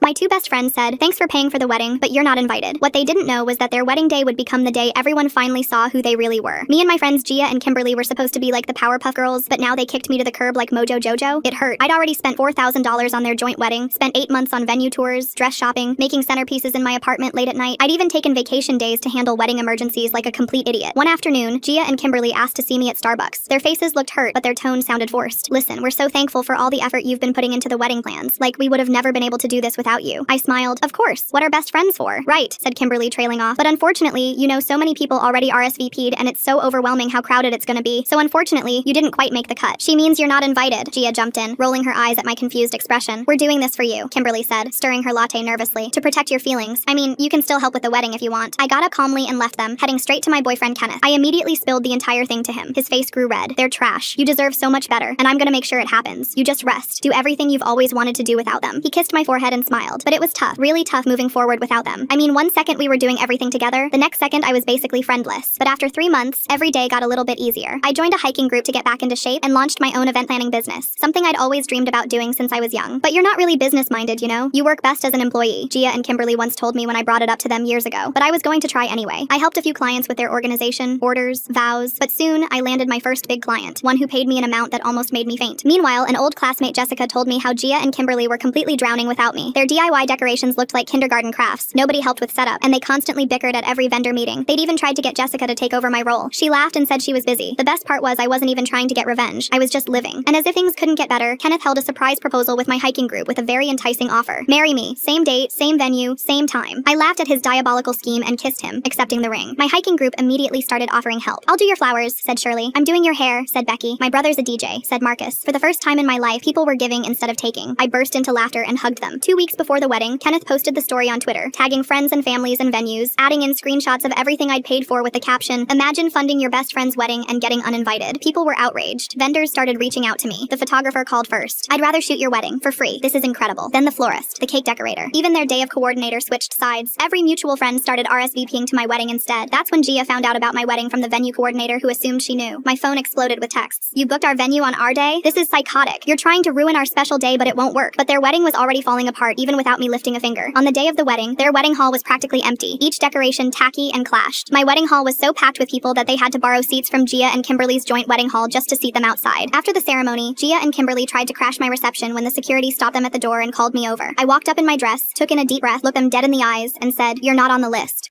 My two best friends said, "Thanks for paying for the wedding, but you're not invited." What they didn't know was that their wedding day would become the day everyone finally saw who they really were. Me and my friends Gia and Kimberly were supposed to be like the Powerpuff Girls, but now they kicked me to the curb like Mojo Jojo. It hurt. I'd already spent $4,000 on their joint wedding, spent 8 months on venue tours, dress shopping, making centerpieces in my apartment late at night. I'd even taken vacation days to handle wedding emergencies like a complete idiot. One afternoon, Gia and Kimberly asked to see me at Starbucks. Their faces looked hurt, but their tone sounded forced. "Listen, we're so thankful for all the effort you've been putting into the wedding plans. Like, we would have never been able to do this without you." I smiled. "Of course. What are best friends for?" "Right," said Kimberly, trailing off. "But unfortunately, you know, so many people already RSVP'd and it's so overwhelming how crowded it's gonna be. So unfortunately, you didn't quite make the cut." "She means you're not invited," Gia jumped in, rolling her eyes at my confused expression. "We're doing this for you," Kimberly said, stirring her latte nervously. "To protect your feelings. I mean, you can still help with the wedding if you want." I got up calmly and left them, heading straight to my boyfriend Kenneth. I immediately spilled the entire thing to him. His face grew red. "They're trash. You deserve so much better, and I'm gonna make sure it happens. You just rest. Do everything you've always wanted to do without them." He kissed my forehead and smiled. But it was tough, really tough moving forward without them. I mean, one second we were doing everything together, the next second I was basically friendless. But after 3 months, every day got a little bit easier. I joined a hiking group to get back into shape and launched my own event planning business, something I'd always dreamed about doing since I was young. "But you're not really business-minded, you know? You work best as an employee," Gia and Kimberly once told me when I brought it up to them years ago. But I was going to try anyway. I helped a few clients with their organization, orders, vows, but soon I landed my first big client, one who paid me an amount that almost made me faint. Meanwhile, an old classmate Jessica told me how Gia and Kimberly were completely drowning without me. Their DIY decorations looked like kindergarten crafts. Nobody helped with setup, and they constantly bickered at every vendor meeting. They'd even tried to get Jessica to take over my role. She laughed and said she was busy. The best part was I wasn't even trying to get revenge. I was just living. And as if things couldn't get better, Kenneth held a surprise proposal with my hiking group with a very enticing offer. "Marry me. Same date, same venue, same time." I laughed at his diabolical scheme and kissed him, accepting the ring. My hiking group immediately started offering help. "I'll do your flowers," said Shirley. "I'm doing your hair," said Becky. "My brother's a DJ," said Marcus. For the first time in my life, people were giving instead of taking. I burst into laughter and hugged them. 2 weeks before the wedding, Kenneth posted the story on Twitter, tagging friends and families and venues, adding in screenshots of everything I'd paid for with the caption, "Imagine funding your best friend's wedding and getting uninvited." People were outraged. Vendors started reaching out to me. The photographer called first. "I'd rather shoot your wedding for free. This is incredible." Then the florist, the cake decorator. Even their day of coordinator switched sides. Every mutual friend started RSVPing to my wedding instead. That's when Gia found out about my wedding from the venue coordinator who assumed she knew. My phone exploded with texts. "You booked our venue on our day? This is psychotic. You're trying to ruin our special day, but it won't work." But their wedding was already falling apart even without me lifting a finger. On the day of the wedding, their wedding hall was practically empty, each decoration tacky and clashed. My wedding hall was so packed with people that they had to borrow seats from Gia and Kimberly's joint wedding hall just to seat them outside. After the ceremony, Gia and Kimberly tried to crash my reception when the security stopped them at the door and called me over. I walked up in my dress, took in a deep breath, looked them dead in the eyes, and said, "You're not on the list."